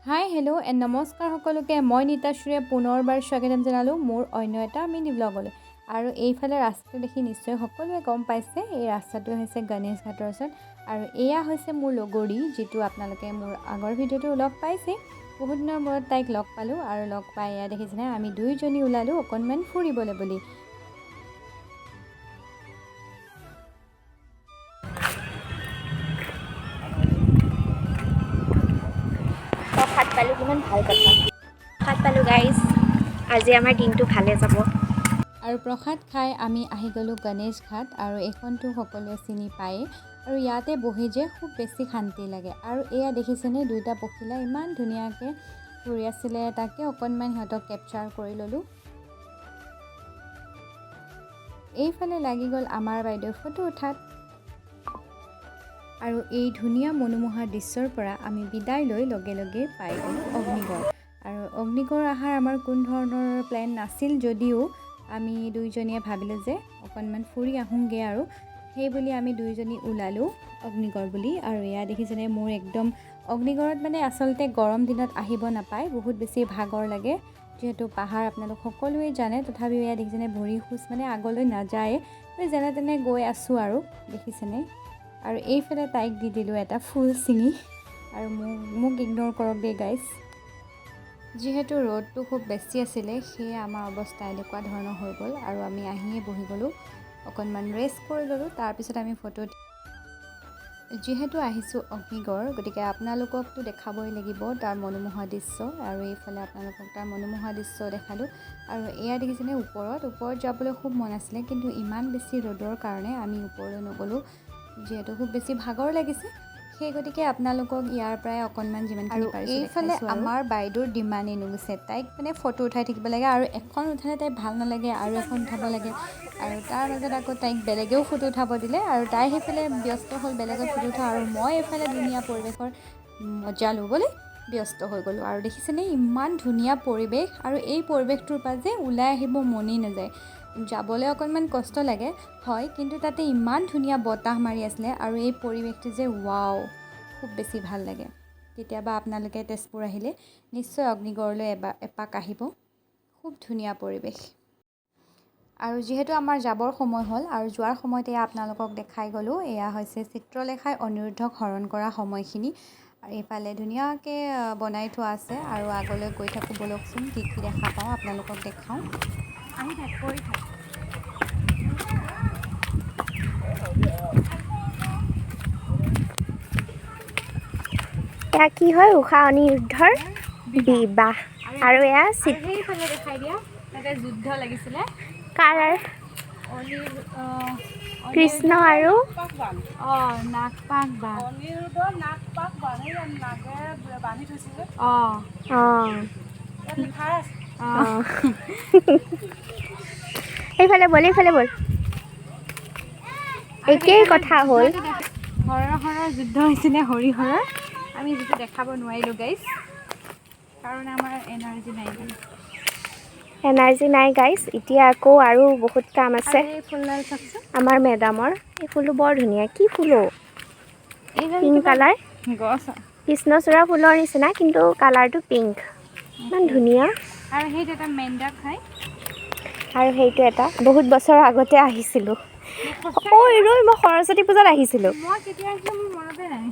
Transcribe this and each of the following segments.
Hi hello' and নমস্কাৰ সকলোকে। মই নিতাশ্ৰীয়ে পুনৰবাৰ স্বাগতম জনালোঁ মোৰ অন্য এটা মিনি ব্লগলৈ। আৰু এইফালে ৰাস্তাটো দেখি নিশ্চয় সকলোৱে গম পাইছে, এই ৰাস্তাটো হৈছে গণেশ ঘাটৰ ওচৰত। আৰু এয়া হৈছে মোৰ লগৰী, যিটো আপোনালোকে মোৰ আগৰ ভিডিঅ'টো লগ পাইছে। বহুত দিনৰ মূৰত তাইক লগ পালোঁ আৰু লগ পাই এয়া দেখিছেনে আমি দুয়োজনী ওলালোঁ অকণমান ফুৰিবলৈ বুলি। ভাত পালোঁ, কিমান ভাল কথা। ভাত পালোঁ গাইজ, আজি আমাৰ দিনটো ভালে যাব। আৰু প্ৰসাদ খাই আমি আহি গ'লোঁ গণেশ ঘাট। আৰু এইখনটো সকলোৱে চিনি পায়েই আৰু ইয়াতে বহি যে খুব বেছি শান্তি লাগে। আৰু এয়া দেখিছেনে দুইটা পখিলা ইমান ধুনীয়াকৈ ঘূৰি আছিলে, তাকে অকণমান সিহঁতক কেপচাৰ কৰি ল'লোঁ। এইফালে লাগি গ'ল আমাৰ বাইদেউ ফটো উঠাত। আৰু এই ধুনীয়া মনোমোহা দৃশ্যৰ পৰা আমি বিদায় লৈ লগে লগে পাই গ'লোঁ অগ্নিগড়। আৰু অগ্নিগড় অহাৰ আমাৰ কোনো ধৰণৰ প্লেন নাছিল যদিও আমি দুইজনীয়ে ভাবিলোঁ যে অকণমান ফুৰি আহোঁগৈ, আৰু সেইবুলি আমি দুইজনী ওলালোঁ অগ্নিগড় বুলি। আৰু এয়া দেখিছেনে মোৰ একদম অগ্নিগড়ত মানে আচলতে গৰম দিনত আহিব নাপায়, বহুত বেছি ভাগৰ লাগে যিহেতু পাহাৰ আপোনালোক সকলোৱে জানে। তথাপিও এয়া দেখিছেনে ভৰি খোজ মানে আগলৈ নাযায়, যেনে তেনে গৈ আছোঁ আৰু দেখিছেনে। আৰু এইফালে তাইক দি দিলোঁ এটা ফুল ছিঙি, আৰু মোক ইগন'ৰ কৰক দেই গাইজ। যিহেতু ৰ'দটো খুব বেছি আছিলে সেয়ে আমাৰ অৱস্থা এনেকুৱা ধৰণৰ হৈ গ'ল। আৰু আমি আহিয়ে বহি গ'লোঁ, অকণমান ৰেষ্ট কৰি ল'লোঁ। তাৰপিছত আমি ফটো যিহেতু আহিছোঁ অগ্নিগড়, গতিকে আপোনালোককতো দেখাবই লাগিব তাৰ মনোমোহা দৃশ্য। আৰু এইফালে আপোনালোকক তাৰ মনোমোহা দৃশ্য দেখালোঁ। আৰু এয়া দেখিছেনে ওপৰত যাবলৈ খুব মন আছিলে, কিন্তু ইমান বেছি ৰ'দৰ কাৰণে আমি ওপৰলৈ নগ'লোঁ, যিহেতু খুব বেছি ভাগৰ লাগিছে। সেই গতিকে আপোনালোকক ইয়াৰ পৰাই অকণমান যিমানখিনি পাৰিছোঁ এইফালে আমাৰ বাইদেউৰ ডিমাণ্ড নুগুছে, তাইক মানে ফটো উঠাই থাকিব লাগে। আৰু এখন উঠালে তাইক ভাল নালাগে, আৰু এখন উঠাব লাগে। আৰু তাৰ মাজত আকৌ তাইক বেলেগেও ফটো উঠাব দিলে, আৰু তাই সেইফালে ব্যস্ত হ'ল বেলেগত ফটো উঠা, আৰু মই এইফালে ধুনীয়া পৰিৱেশৰ মজা ল'বলৈ ব্যস্ত হৈ গ'লোঁ। আৰু দেখিছেনে ইমান ধুনীয়া পৰিৱেশ, আৰু এই পৰিৱেশটোৰ পৰা যে ওলাই আহিব মনেই নাযায়। যাবলৈ অকণমান কষ্ট লাগে হয়, কিন্তু তাতে ইমান ধুনীয়া বতাহ মাৰি আছিলে, আৰু এই পৰিৱেশটো যে ৱাও, খুব বেছি ভাল লাগে। কেতিয়াবা আপোনালোকে তেজপুৰ আহিলে নিশ্চয় অগ্নিগড়লৈ এপাক আহিব, খুব ধুনীয়া পৰিৱেশ। আৰু যিহেতু আমাৰ যাবৰ সময় হ'ল, আৰু যোৱাৰ সময়তে আপোনালোকক দেখাই গ'লোঁ, এয়া হৈছে চিত্ৰলেখাই অনিৰুদ্ধক হৰণ কৰা সময়খিনি। আৰু এইফালে ধুনীয়াকৈ বনাই থোৱা আছে, আৰু আগলৈ গৈ থাকোঁ ব'লকচোন, কি কি দেখা পাওঁ আপোনালোকক দেখাওঁ। আহি থাক কৰি থাক। এয়া কি হয়, ঊষা অনিৰুদ্ধৰ বিবাহ। আৰু এয়া সেইফালে দেখাই দিয়া, তাতে যুদ্ধ লাগিছিলে কাৰ কৃষ্ণ আৰু নাগপাক বান। অনিৰুদ্ধৰ নাগপাক নাগেৰে বান্ধি থৈছিলে। এইফালে ব'ল, এইফালে ব'ল। একেই কথা হ'ল। হৰৰ যুদ্ধ হৈছিলে হৰিহৰৰ, আমি যিটো দেখাব নোৱাৰিলোঁ গাইজ, কাৰণ আমাৰ এনাৰ্জি নাই গাইজ। এতিয়া আকৌ আৰু বহুত কাম আছে এই ফুলডাল চাওকচোন আমাৰ মেডামৰ। এই ফুলটো বৰ ধুনীয়া, কি ফুলো পিংক কালাৰ, গছ। কৃষ্ণচূড়া ফুলৰ নিচিনা, কিন্তু কালাৰটো পিংক, ইমান ধুনীয়া। আৰু সেইটো এটা মেণ্ডা খাই, আৰু সেইটো এটা বহুত বছৰৰ আগতে আহিছিলোঁ। ঐ ৰৈ, মই সৰস্বতী পূজাত আহিছিলোঁ। মই কেতিয়া আহিছিলোঁ মোৰ মনতে নাই।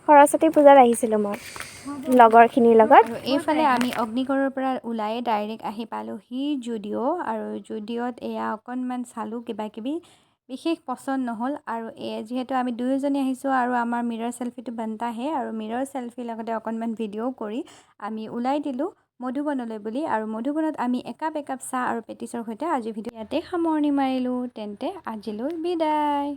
সৰস্বতী পূজাত আহিছিলোঁ মই লগৰখিনিৰ লগত। আৰু এইফালে আমি অগ্নিগড়ৰ পৰা ওলাই ডাইৰেক্ট আহি পালোঁহি জুডিঅ'। আৰু জুডিঅ'ত এয়া অকণমান চালোঁ কিবা কিবি, বিশেষ পচন্দ নহ'ল। আৰু যিহেতু আমি দুয়োজনী আহিছোঁ, আৰু আমাৰ মিৰৰ চেল্ফিটো বনতাহে, আৰু মিৰৰ চেল্ফিৰ লগতে অকণমান ভিডিঅ' কৰি আমি ওলাই দিলোঁ মধুবনলৈ বুলি। আৰু মধুবনত আমি একাপ চাহ আৰু পেটিছৰ সৈতে আজিৰ ভিডিঅ' ইয়াতে সামৰণি মাৰিলোঁ। তেন্তে আজিলৈ বিদায়।